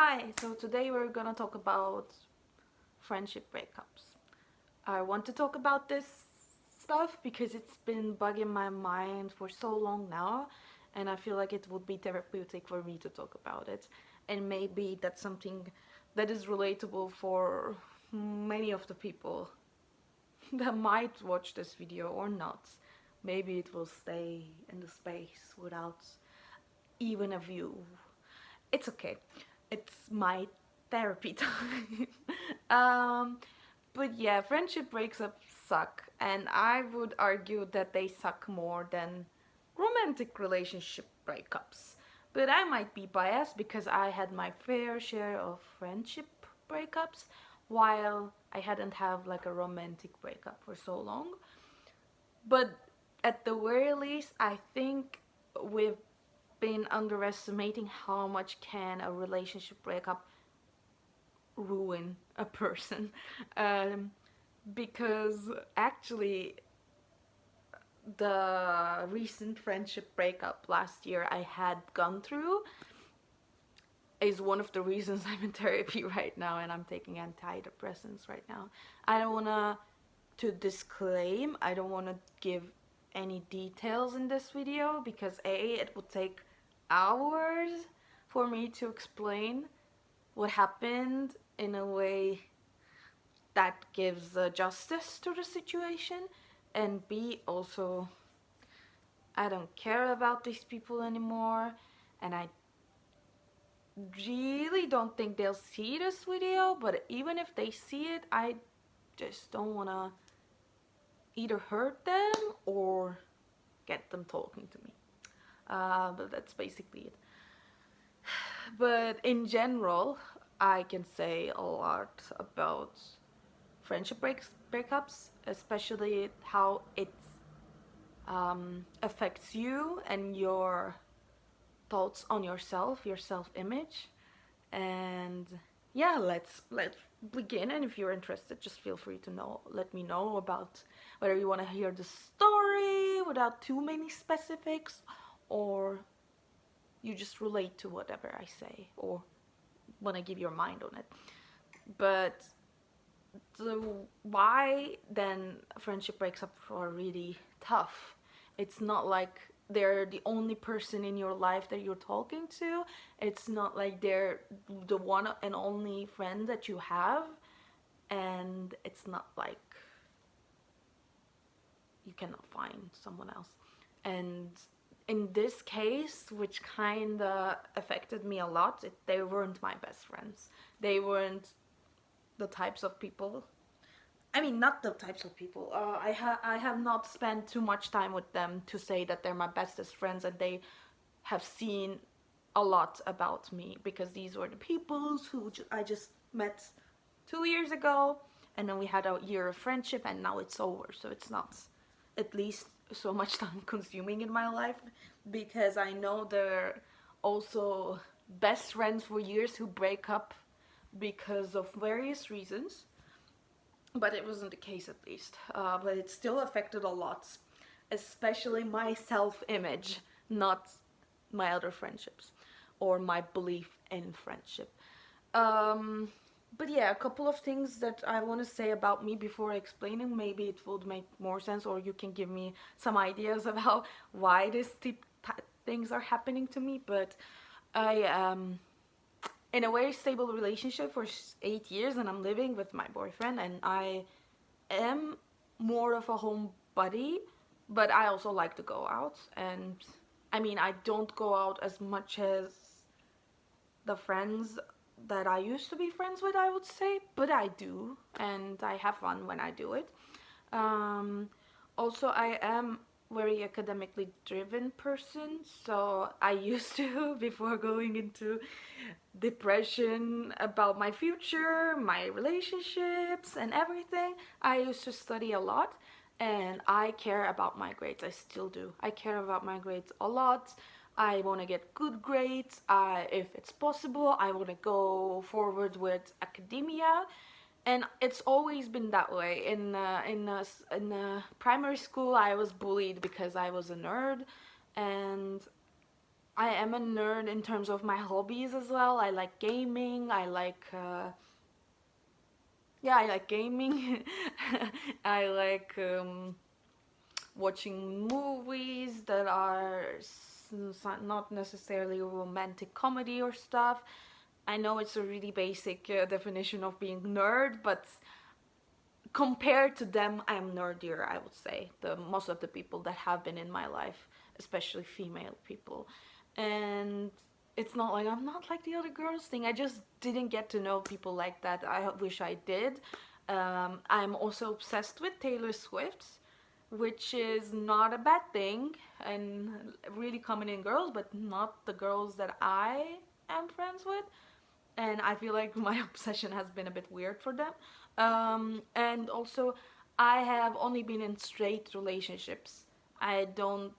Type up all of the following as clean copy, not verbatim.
Hi, so today we're gonna talk about friendship breakups. I want to talk about this stuff because it's been bugging my mind for so long now, and I feel like it would be therapeutic for me to talk about it. And maybe that's something that is relatable for many of the people that might watch this video or not. Maybe it will stay in the space without even a view. It's okay. It's my therapy time. um, but yeah, friendship breakups suck, and I would argue that they suck more than romantic relationship breakups. But I might be biased because I had my fair share of friendship breakups while I hadn't had like a romantic breakup for so long. But at the very least, I think we've been underestimating how much can a relationship breakup ruin a person. um, because actually the recent friendship breakup last year I had gone through is one of the reasons I'm in therapy right now and I'm taking antidepressants right now. I don't want to disclaim, I don't want to give any details in this video because it would take hours for me to explain what happened in a way that gives justice to the situation, and B, also I don't care about these people anymore, and I really don't think they'll see this video, but even if they see it, I just don't want to either hurt them or get them talking to me. But that's basically it. But in general, I can say a lot about friendship breakups, especially how it affects you and your thoughts on yourself, your self-image. And yeah, let's begin. And if you're interested, just feel free to let me know about whether you want to hear the story without too many specifics, or you just relate to whatever I say, or want to give your mind on it. But so why then friendship breaks up are really tough? It's not like they're the only person in your life that you're talking to. It's not like they're the one and only friend that you have, and it's not like you cannot find someone else. And in this case, which kind of affected me a lot, they weren't my best friends. They weren't the types of people, I mean, not the types of people. I have not spent too much time with them to say that they're my bestest friends and they have seen a lot about me, because these were the people who I just met 2 years ago, and then we had a year of friendship, and now it's over. So it's not at least so much time consuming in my life, because I know they're also best friends for years who break up because of various reasons, but it wasn't the case, at least. But it still affected a lot, especially my self-image, not my other friendships or my belief in friendship. Um, but yeah, a couple of things that I want to say about me before explaining. Maybe it would make more sense, or you can give me some ideas about why these things are happening to me. But I in a very stable relationship for 8 years, and I'm living with my boyfriend, and I am more of a homebody, but I also like to go out. And I mean, I don't go out as much as the friends that I used to be friends with, I would say, but I do, and I have fun when I do it. Um, Also, I am very academically driven person, so I used to, before going into depression about my future, my relationships, and everything, I used to study a lot, and I care about my grades. I still do. I care about my grades a lot. I want to get good grades. If it's possible, I want to go forward with academia, and it's always been that way. In primary school, I was bullied because I was a nerd, and I am a nerd in terms of my hobbies as well. I like gaming. I like gaming. I like watching movies that are not necessarily romantic comedy or stuff. I know it's a really basic definition of being nerd, but compared to them, I'm nerdier, I would say. The most of the people that have been in my life, especially female people. And it's not like I'm not like the other girls thing. I just didn't get to know people like that. I wish I did. I'm also obsessed with Taylor Swift, which is not a bad thing and really common in girls, but not the girls that I am friends with. And I feel like my obsession has been a bit weird for them. And also, I have only been in straight relationships. I don't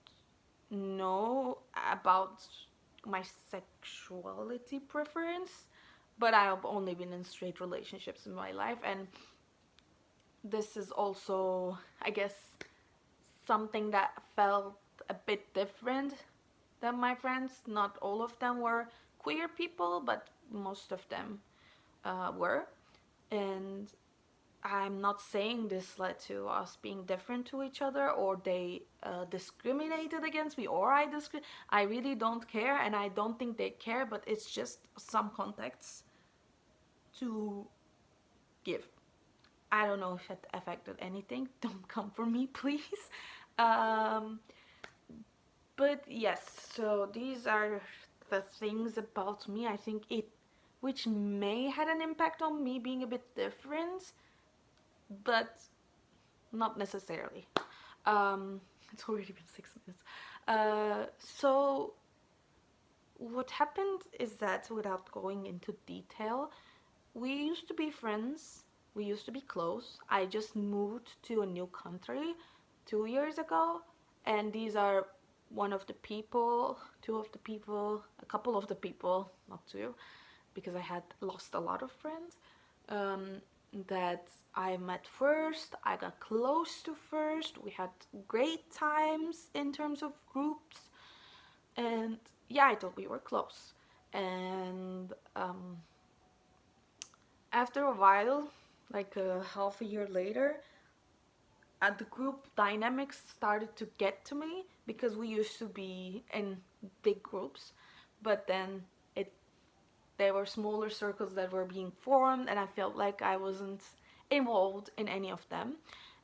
know about my sexuality preference, but I have only been in straight relationships in my life, and this is also, I guess, something that felt a bit different than my friends. Not all of them were queer people, but most of them were. And I'm not saying this led to us being different to each other or they discriminated against me or I really don't care and I don't think they care, but it's just some context to give. I don't know if it affected anything. Don't come for me, please. Um, but yes, so these are the things about me. I think it, which may had an impact on me being a bit different, but not necessarily. It's already been 6 minutes. So what happened is that, without going into detail, we used to be friends. We used to be close. I just moved to a new country 2 years ago, and these are one of the people, two of the people, a couple of the people, not two, because I had lost a lot of friends. Um, that I met first, I got close to first. We had great times in terms of groups, and yeah, I thought we were close. And after a while, like a half a year later, the group dynamics started to get to me because we used to be in big groups, but then it there were smaller circles that were being formed, and I felt like I wasn't involved in any of them.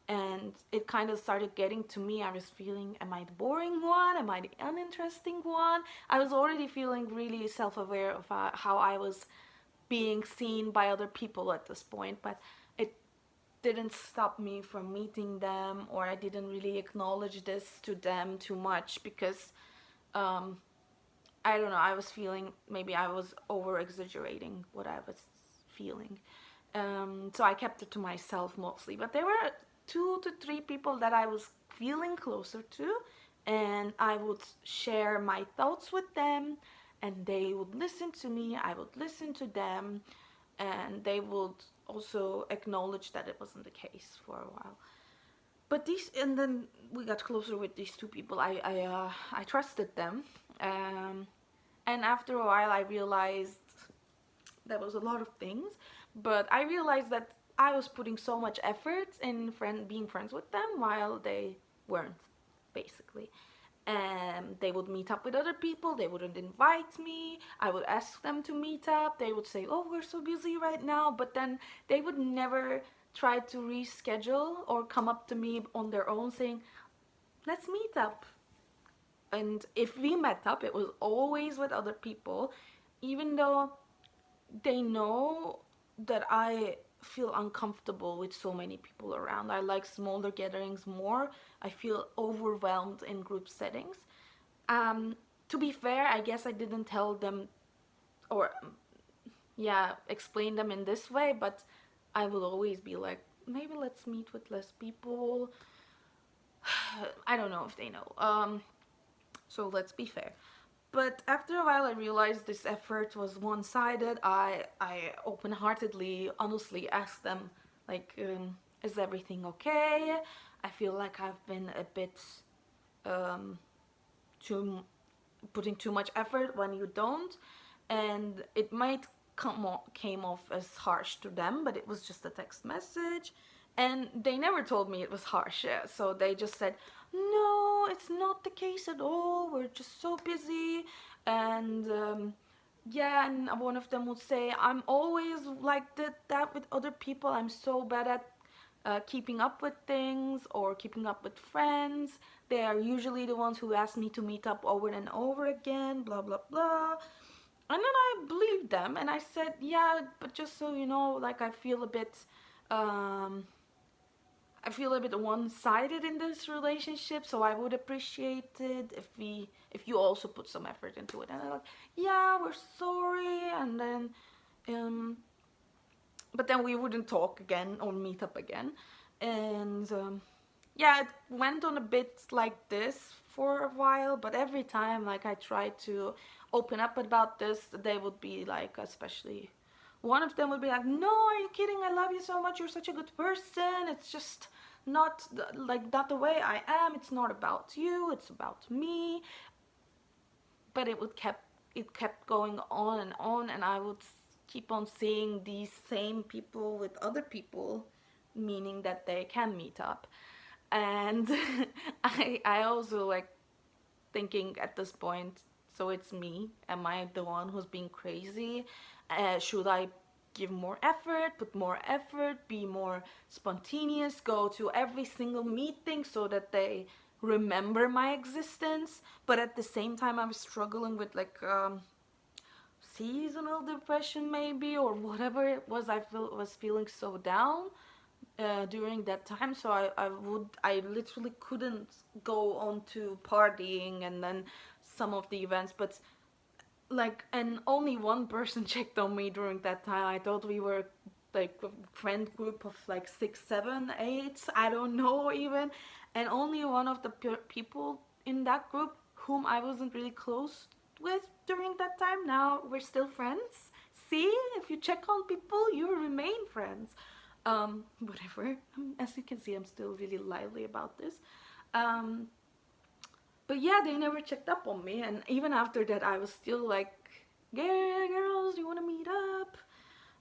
And it kind of started getting to me. I was feeling, am I the boring one? Am I the uninteresting one? I was already feeling really self aware of how I was being seen by other people at this point, but it didn't stop me from meeting them, or I didn't really acknowledge this to them too much because um, I don't know, I was feeling maybe I was over exaggerating what I was feeling. So I kept it to myself mostly. But there were 2 to 3 people that I was feeling closer to, and I would share my thoughts with them, and they would listen to me, I would listen to them, and they would also acknowledge that it wasn't the case for a while. But these, and then we got closer with these 2 people. I trusted them, um, and after a while, I realized there was a lot of things, but I realized that I was putting so much effort in being friends with them while they weren't, basically. And they would meet up with other people, they wouldn't invite me, I would ask them to meet up, they would say, oh, we're so busy right now, but then they would never try to reschedule or come up to me on their own saying, let's meet up. And if we met up, it was always with other people, even though they know that I feel uncomfortable with so many people around. I like smaller gatherings more. I feel overwhelmed in group settings. Um, to be fair, I guess I didn't tell them or, yeah, explain them in this way, but I will always be like, maybe let's meet with less people. I don't know if they know. So let's be fair. But after a while, I realized this effort was one-sided. I open-heartedly, honestly asked them, like, is everything okay? I feel like I've been a bit um, too putting too much effort when you don't, and it might came off as harsh to them, but it was just a text message, and they never told me it was harsh. Yeah. So they just said, "No, it's not the case at all. We're just so busy," and yeah, and one of them would say, "I'm always like that with other people. I'm so bad at keeping up with things or keeping up with friends. They are usually the ones who ask me to meet up over and over again, blah, blah, blah." And then I believed them and I said, "Yeah, but just so you know, like um, I feel a bit one-sided in this relationship, so I would appreciate it if you also put some effort into it." And they're like, "Yeah, we're sorry." And then um, but then we wouldn't talk again or meet up again. And yeah, it went on a bit like this for a while, but every time like I tried to open up about this, they would be like, especially one of them would be like, "No, are you kidding? I love you so much. You're such a good person. It's just not like not the way I am. It's not about you. It's about me." But it kept going on, and I would keep on seeing these same people with other people, meaning that they can meet up. And I also like thinking at this point, so it's me. Am I the one who's being crazy? Should I give more effort, put more effort, be more spontaneous, go to every single meeting so that they remember my existence? But at the same time, I was struggling with like seasonal depression, maybe, or whatever it was. Was feeling so down during that time, so I literally couldn't go on to partying and then some of the events. But like, and only one person checked on me during that time. I thought we were like a friend group of like 6, 7, 8, I don't know even, and only one of the people in that group whom I wasn't really close with during that time, now we're still friends. See, if you check on people, you remain friends. Whatever. As you can see, I'm still really lively about this. Um, but yeah, they never checked up on me, and even after that, I was still like, "Yeah, girls, you want to meet up?"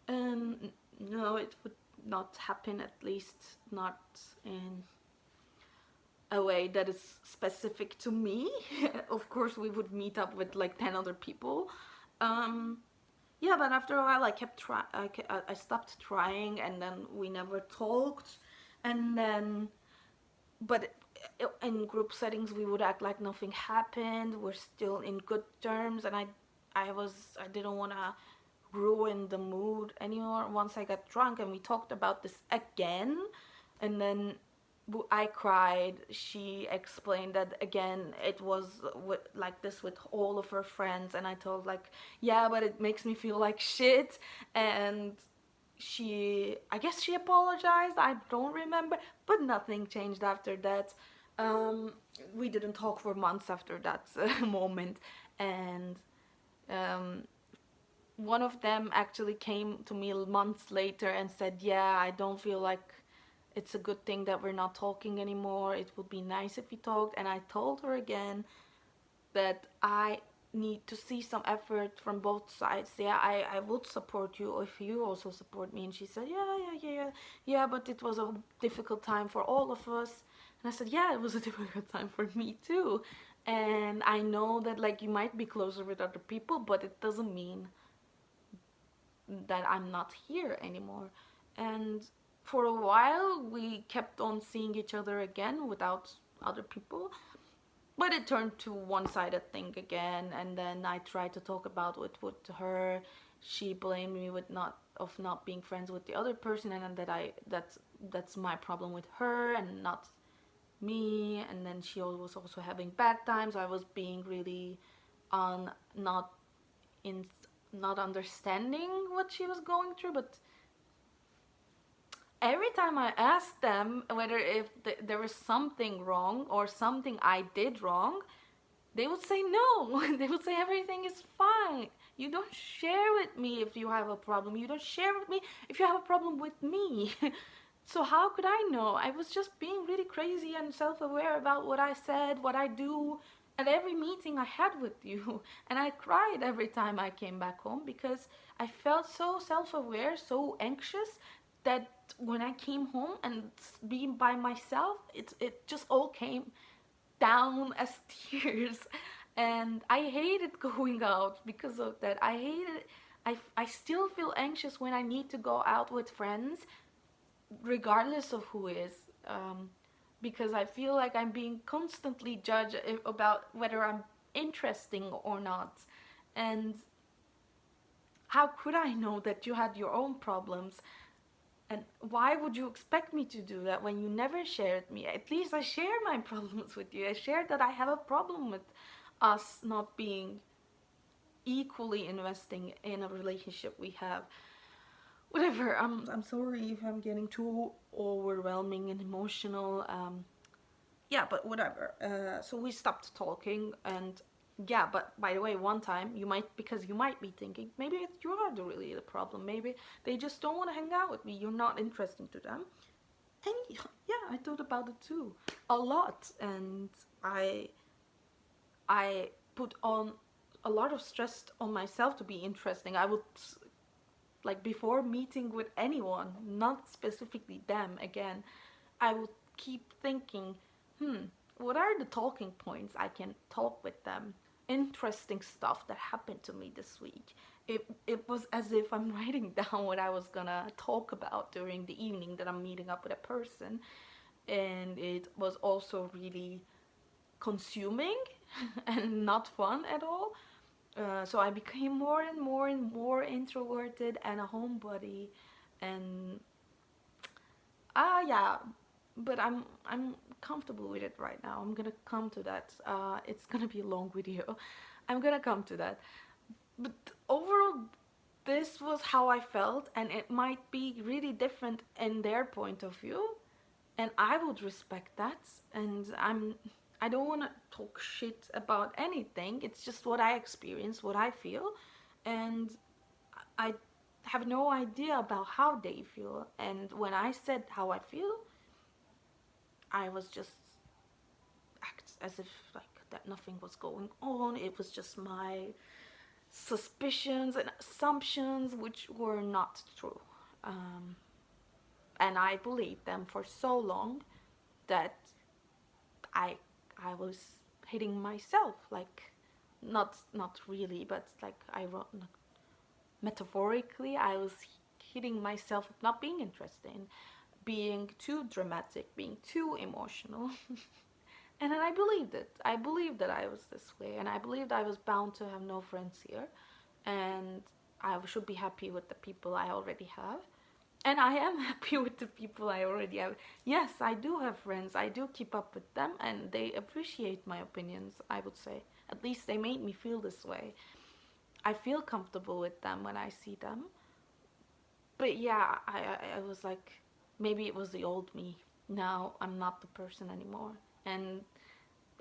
And no, it would not happen. At least not in a way that is specific to me. Of course, we would meet up with like 10 other people. Um, yeah, but after a while, I kept trying. I stopped trying, and then we never talked. And then, but in group settings, we would act like nothing happened. We're still in good terms, and I didn't want to ruin the mood anymore. Once I got drunk, and we talked about this again, and then I cried. She explained that again it was like this with all of her friends, and I told like, "Yeah, but it makes me feel like shit." And I guess she apologized. I don't remember, but nothing changed after that. Um, we didn't talk for months after that moment, and um, one of them actually came to me months later and said, "Yeah, I don't feel like it's a good thing that we're not talking anymore. It would be nice if we talked." And I told her again that I need to see some effort from both sides. Yeah, I would support you if you also support me. And she said, "Yeah, yeah, yeah, yeah, yeah, but it was a difficult time for all of us." And I said, "Yeah, it was a difficult time for me too. And I know that like you might be closer with other people, but it doesn't mean that I'm not here anymore." And for a while, we kept on seeing each other again without other people. But it turned to one-sided thing again, and then I tried to talk about it with her. She blamed me with not being friends with the other person, and that's my problem with her and not me. And then she was also having bad times. I was being really on not in not understanding what she was going through. But every time I asked them whether if there was something wrong or something I did wrong, they would say no. They would say everything is fine. You don't share with me if you have a problem. You don't share with me if you have a problem with me. So how could I know? I was just being really crazy and self-aware about what I said, what I do. at every meeting I had with you. And I cried every time I came back home because I felt so self aware, so anxious that when I came home and being by myself, it just all came down as tears. And I hated going out because of that. I hated. I still feel anxious when I need to go out with friends, regardless of who is. Because I feel like I'm being constantly judged about whether I'm interesting or not. And how could I know that you had your own problems? And why would you expect me to do that when you never shared me? At least I share my problems with you. I shared that I have a problem with us not being equally investing in a relationship we have. Whatever. I'm sorry if I'm getting too overwhelming and emotional. Yeah, but whatever. So we stopped talking, and yeah, but by the way, one time because you might be thinking maybe you are really the problem. Maybe they just don't want to hang out with me. You're not interesting to them. And yeah, I thought about it too, a lot, and I put on a lot of stress on myself to be interesting. I would, like, before meeting with anyone, not specifically them again, I would keep thinking, what are the talking points I can talk with them? Interesting stuff that happened to me this week. It was as if I'm writing down what I was gonna talk about during the evening that I'm meeting up with a person. And it was also really consuming and not fun at all. So I became more and more and more introverted and a homebody, and yeah, but I'm comfortable with it right now. I'm gonna come to that. It's gonna be a long video. I'm gonna come to that. But overall, this was how I felt, and it might be really different in their point of view, and I would respect that. And I don't want to talk shit about anything. It's just what I experience, what I feel, and I have no idea about how they feel. And when I said how I feel, I was just act as if like that nothing was going on. It was just my suspicions and assumptions, which were not true. Um, and I believed them for so long that I I was hitting myself, like not really, but like metaphorically, I was hitting myself with not being interested in, being too dramatic, being too emotional. And then I believed it. I believed that I was this way, and I believed I was bound to have no friends here, and I should be happy with the people I already have. And I am happy with the people I already have. Yes, I do have friends. I do keep up with them, and they appreciate my opinions, I would say. At least they made me feel this way. I feel comfortable with them when I see them. But yeah, I was like, maybe it was the old me. Now I'm not the person anymore. And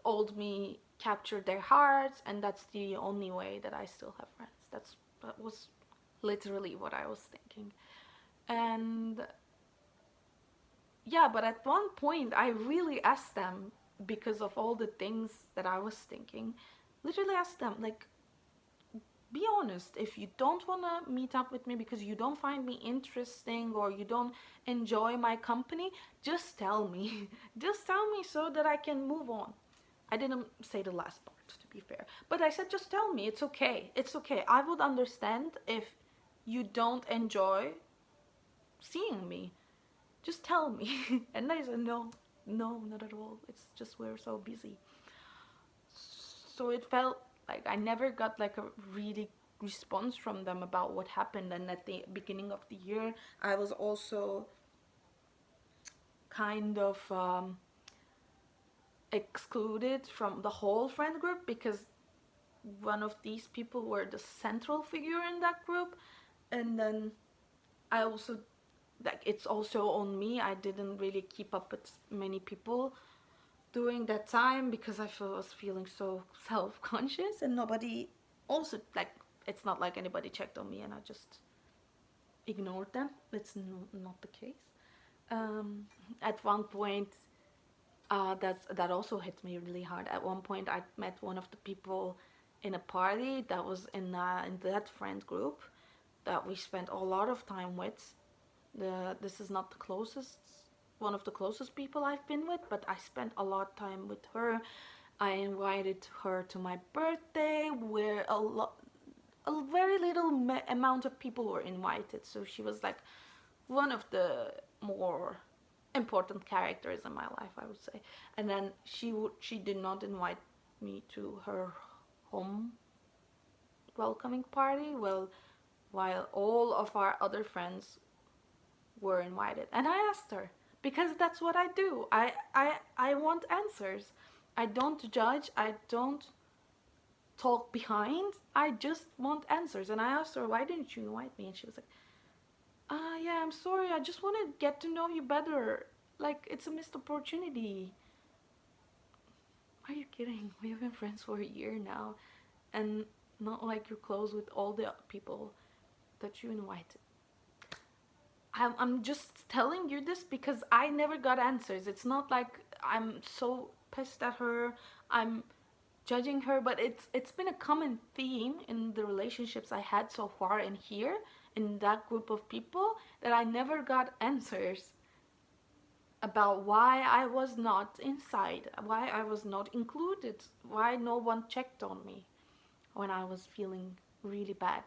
old me captured their hearts, and that's the only way that I still have friends. That was literally what I was thinking. And yeah, but at one point I really asked them, because of all the things that I was thinking, literally asked them, like, be honest. If you don't want to meet up with me because you don't find me interesting or you don't enjoy my company, just tell me. Just tell me so that I can move on. I didn't say the last part, to be fair, but I said, just tell me. It's okay. It's okay. I would understand if you don't enjoy seeing me. Just tell me. And they said, no, no, not at all. It's just we're so busy. So it felt like I never got like a really response from them about what happened. And at the beginning of the year, I was also kind of excluded from the whole friend group because one of these people were the central figure in that group. And then I also, like, it's also on me. I didn't really keep up with many people during that time because was feeling so self-conscious, and nobody also, like, it's not like anybody checked on me and I just ignored them. It's not the case. At one point That also hit me really hard. At one point, I met one of the people in a party that was in that friend group that we spent a lot of time with. This is not the closest, one of the closest people I've been with, but I spent a lot of time with her. I invited her to my birthday, where a very little amount of people were invited. So she was like one of the more important characters in my life, I would say. And then she did not invite me to her home welcoming party. Well, while all of our other friends were invited, and I asked her because that's what I do. I want answers. I don't judge. I don't talk behind. I just want answers. And I asked her, why didn't you invite me? And she was like, yeah, I'm sorry. I just want to get to know you better. Like, it's a missed opportunity. Are you kidding? We've been friends for a year now, and not like you're close with all the people that you invited. I'm just telling you this because I never got answers. It's not like I'm so pissed at her. I'm judging her, but it's been a common theme in the relationships I had so far in here in that group of people that I never got answers about why I was not inside, why I was not included, why no one checked on me when I was feeling really bad.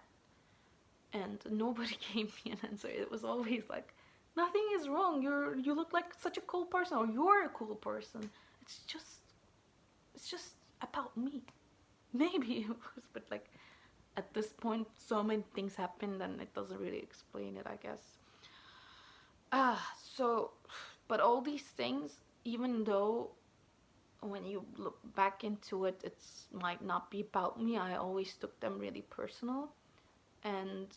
And nobody gave me an answer. It was always like, nothing is wrong. You look like such a cool person, or you're a cool person. It's just it's just about me. Maybe it was, but like at this point, so many things happened, and it doesn't really explain it, I guess. So, but all these things, even though when you look back into it, it might not be about me. I always took them really personal, and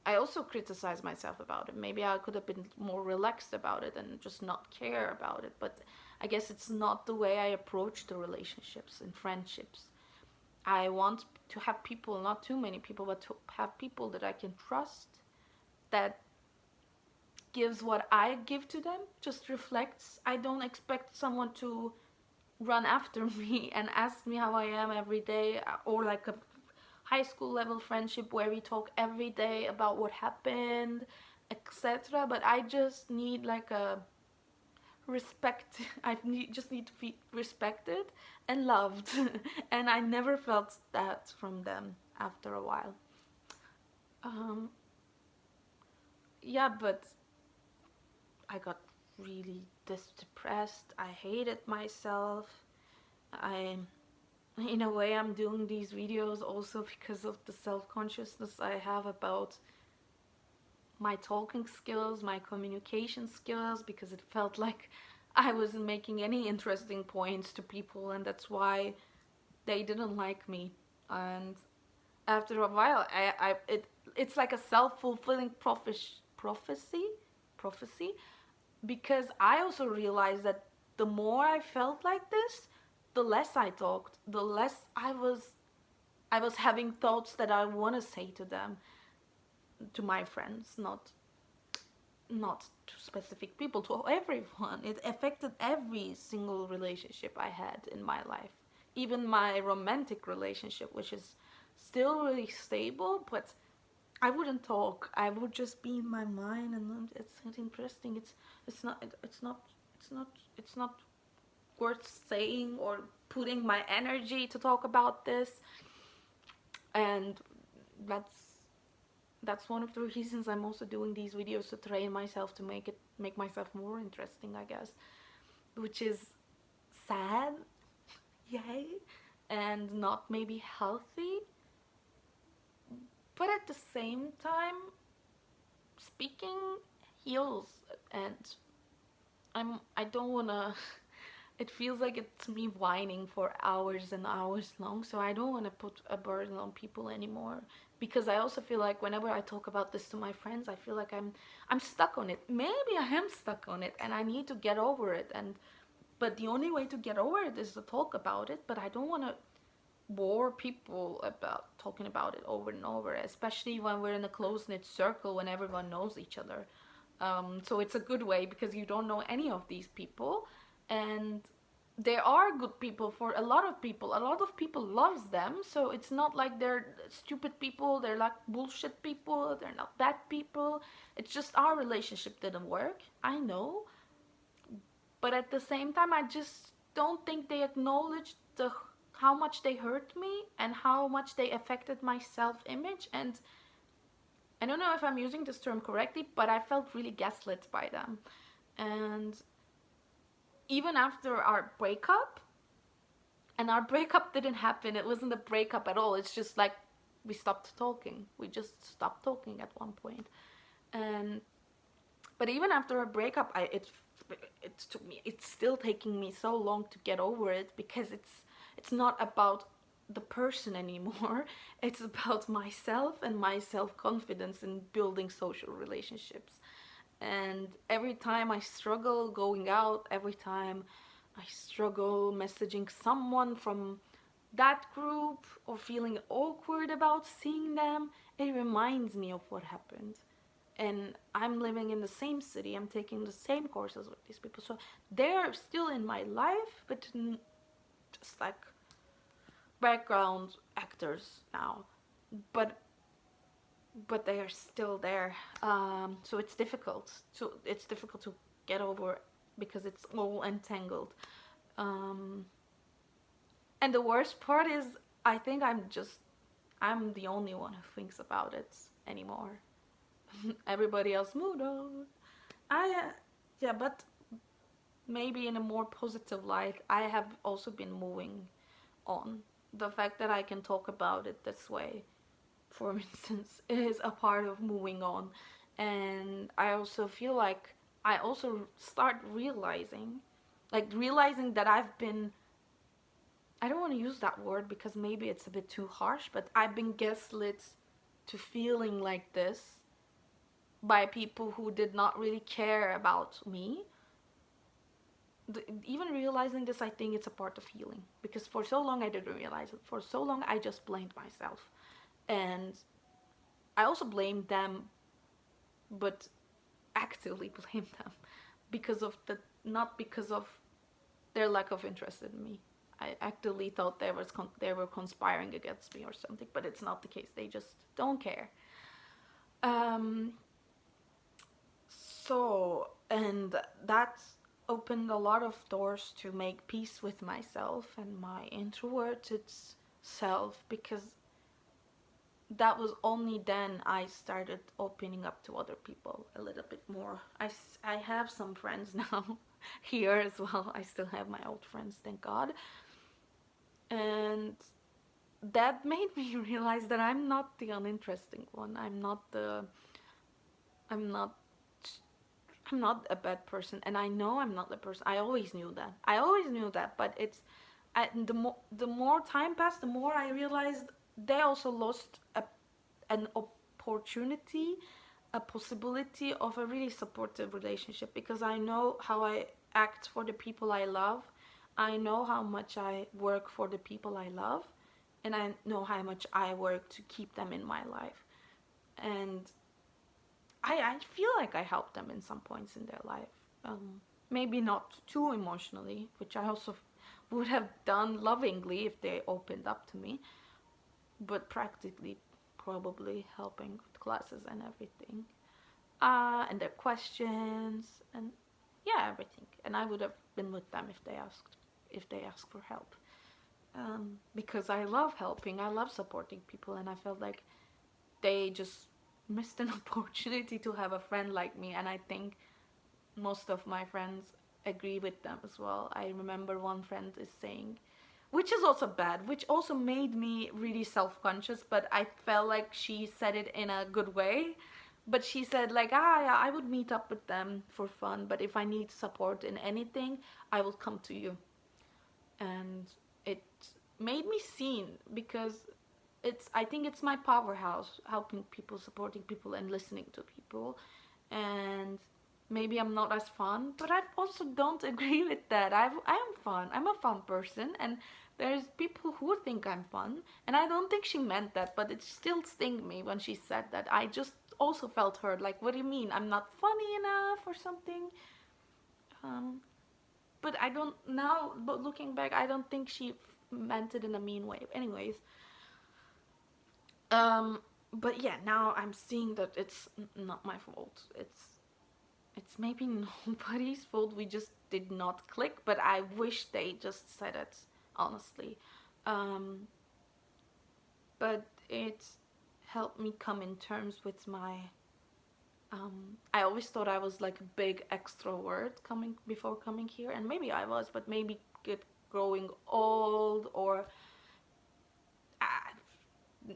I also criticize myself about it. Maybe I could have been more relaxed about it and just not care about it. But I guess it's not the way I approach the relationships and friendships. I want to have people, not too many people, but to have people that I can trust, that gives what I give to them, just reflects. I don't expect someone to run after me and ask me how I am every day, or like a high school level friendship where we talk every day about what happened, etc. But I just need like a respect. Just need to be respected and loved. And I never felt that from them after a while. Um, yeah, but I got really depressed. I hated myself. I, in a way, I'm doing these videos also because of the self-consciousness I have about my talking skills, my communication skills, because it felt like I wasn't making any interesting points to people, and that's why they didn't like me. And after a while, it's like a self-fulfilling prophecy, because I also realized that the more I felt like this, the less I talked, the less I was having thoughts that I want to say to them, to my friends, not to specific people, to everyone. It affected every single relationship I had in my life, even my romantic relationship, which is still really stable, but I wouldn't talk. I would just be in my mind, and it's not interesting. It's not worth saying or putting my energy to talk about this. And that's one of the reasons I'm also doing these videos, to train myself to make myself more interesting, I guess, which is sad, yay, and not maybe healthy, but at the same time, speaking heals. And I don't wanna it feels like it's me whining for hours and hours long, so I don't want to put a burden on people anymore, because I also feel like whenever I talk about this to my friends, I feel like I'm stuck on it. Maybe I am stuck on it and I need to get over it, and but the only way to get over it is to talk about it. But I don't want to bore people about talking about it over and over, especially when we're in a close-knit circle, when everyone knows each other. So it's a good way, because you don't know any of these people, and they are good people for a lot of people. A lot of people loves them, so it's not like they're stupid people, they're like bullshit people, they're not bad people. It's just our relationship didn't work, I know. But at the same time, I just don't think they acknowledged how much they hurt me and how much they affected my self-image. And I don't know if I'm using this term correctly, but I felt really gaslit by them. And even after our breakup, and our breakup didn't happen, it wasn't a breakup at all. It's just like we stopped talking. We just stopped talking at one point. And but even after a breakup, it's took me, it's still taking me so long to get over it, because it's not about the person anymore. It's about myself and my self-confidence in building social relationships. And every time I struggle going out, every time I struggle messaging someone from that group or feeling awkward about seeing them, it reminds me of what happened. And I'm living in the same city, I'm taking the same courses with these people, so they're still in my life, but just like background actors now. But they are still there. So it's difficult to get over, because it's all entangled. um, and the worst part is, I think I'm the only one who thinks about it anymore. Everybody else moved on. Yeah, but maybe in a more positive light, I have also been moving on. The fact that I can talk about it this way, for instance, is a part of moving on. And I also feel like I also start realizing that I've been, I don't want to use that word because maybe it's a bit too harsh, but I've been gaslit to feeling like this by people who did not really care about me. Even realizing this, I think it's a part of healing, because for so long I didn't realize it. For so long I just blamed myself, and I also blamed them, but actively blamed them because of the not because of their lack of interest in me. I actively thought they were conspiring against me or something, but it's not the case. They just don't care. Um, and that opened a lot of doors to make peace with myself and my introverted self, because that was only then I started opening up to other people a little bit more. I have some friends now here as well. I still have my old friends, thank God. And that made me realize that I'm not the uninteresting one. I'm not I'm not a bad person, and I know I'm not the person. I always knew that. But the more time passed, the more I realized they also lost an opportunity, a possibility of a really supportive relationship, because I know how I act for the people I love. I know how much I work for the people I love, and I know how much I work to keep them in my life. And I feel like I helped them in some points in their life. Maybe not too emotionally, which I also would have done lovingly if they opened up to me, but practically probably helping with classes and everything. And their questions and yeah, everything. And I would have been with them if they asked for help. Because I love helping, I love supporting people, and I felt like they just missed an opportunity to have a friend like me, and I think most of my friends agree with them as well. I remember one friend is saying, which is also bad, which also made me really self-conscious, but I felt like she said it in a good way. But she said like, yeah, I would meet up with them for fun, but if I need support in anything, I will come to you. And it made me seen, because I think it's my powerhouse, helping people, supporting people, and listening to people. And maybe I'm not as fun, but I also don't agree with that. I am fun. I'm a fun person, and there's people who think I'm fun, and I don't think she meant that, but it still sting me when she said that. I just also felt hurt. Like, what do you mean? I'm not funny enough or something? Um, but I don't now. But looking back, I don't think she meant it in a mean way. Anyways, um, but yeah, now I'm seeing that it's not my fault. It's maybe nobody's fault. We just did not click. But I wish they just said it honestly. Um, but it helped me come in terms with my I always thought I was like a big extrovert coming before coming here, and maybe I was, but maybe get growing old or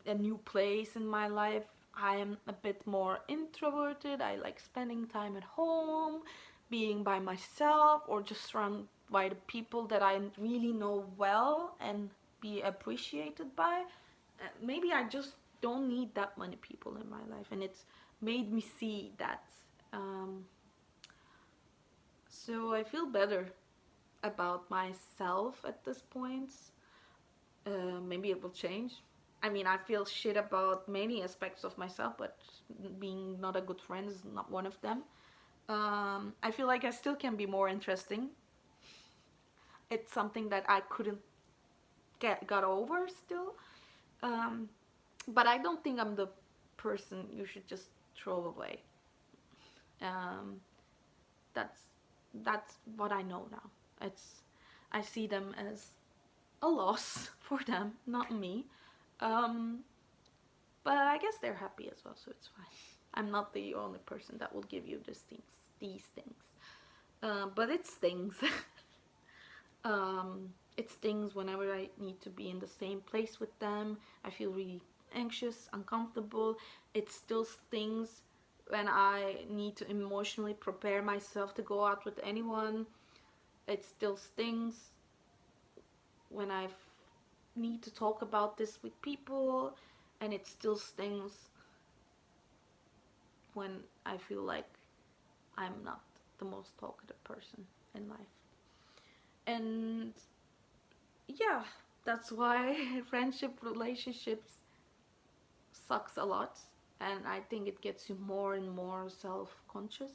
a new place in my life, I am a bit more introverted. I like spending time at home, being by myself, or just surrounded by the people that I really know well and be appreciated by. Maybe I just don't need that many people in my life, and it's made me see that. Um, so I feel better about myself at this point. Maybe it will change. I mean, I feel shit about many aspects of myself, but being not a good friend is not one of them. I feel like I still can be more interesting. It's something that I couldn't got over still. Um, but I don't think I'm the person you should just throw away. Um, that's that's what I know now. It's I see them as a loss for them, not me. Um, but I guess they're happy as well, so it's fine. I'm not the only person that will give you these things. But it stings. It stings whenever I need to be in the same place with them. I feel really anxious, uncomfortable. It still stings when I need to emotionally prepare myself to go out with anyone. It still stings when I need to talk about this with people, and it still stings when I feel like I'm not the most talkative person in life. And yeah, that's why friendship relationships sucks a lot, and I think it gets you more and more self-conscious.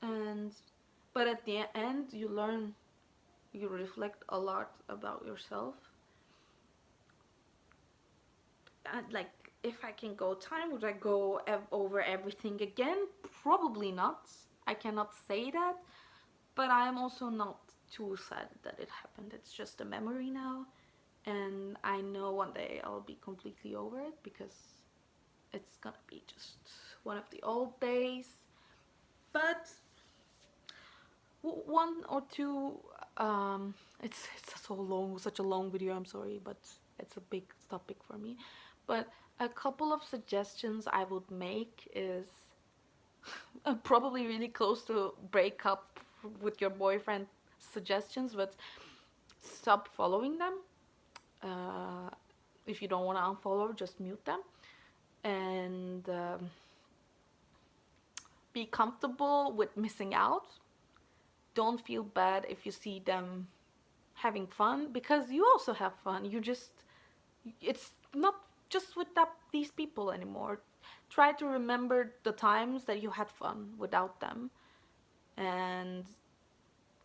And but at the end you learn, you reflect a lot about yourself. And like, if I can go time, would I go over everything again? Probably not. I cannot say that, but I am also not too sad that it happened. It's just a memory now, and I know one day I'll be completely over it because it's gonna be just one of the old days. But one or two, it's so long, such a long video. I'm sorry, but it's a big topic for me. But a couple of suggestions I would make is probably really close to breakup with your boyfriend suggestions, but stop following them. Uh, if you don't want to unfollow, just mute them. And be comfortable with missing out. Don't feel bad if you see them having fun, because you also have fun. It's not just with these people anymore. Try to remember the times that you had fun without them, and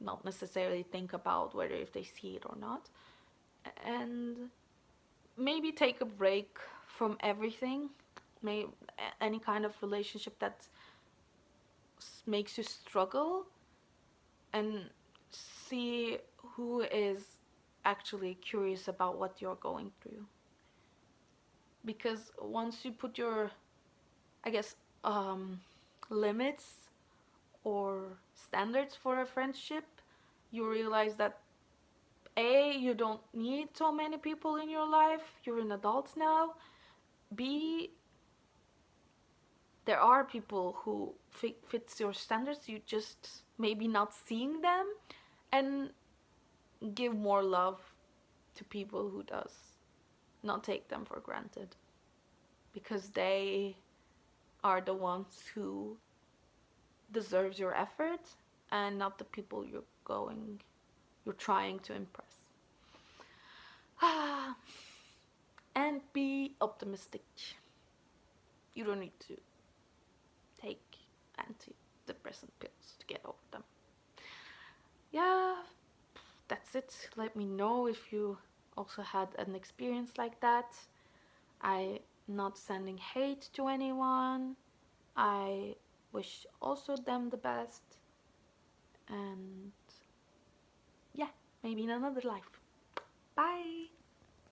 not necessarily think about whether if they see it or not. And maybe take a break from everything. Maybe any kind of relationship that makes you struggle, and see who is actually curious about what you're going through. Because once you put your, I guess, limits or standards for a friendship, you realize that A, you don't need so many people in your life, you're an adult now. B, there are people who fits your standards, you just maybe not seeing them. And give more love to people who does not take them for granted, because they are the ones who deserves your effort, and not the people you're trying to impress. And be optimistic. You don't need to take antidepressant pills to get over them. Yeah, that's it. Let me know if you also had an experience like that. I'm not sending hate to anyone. I wish also them the best. And yeah, maybe in another life. Bye!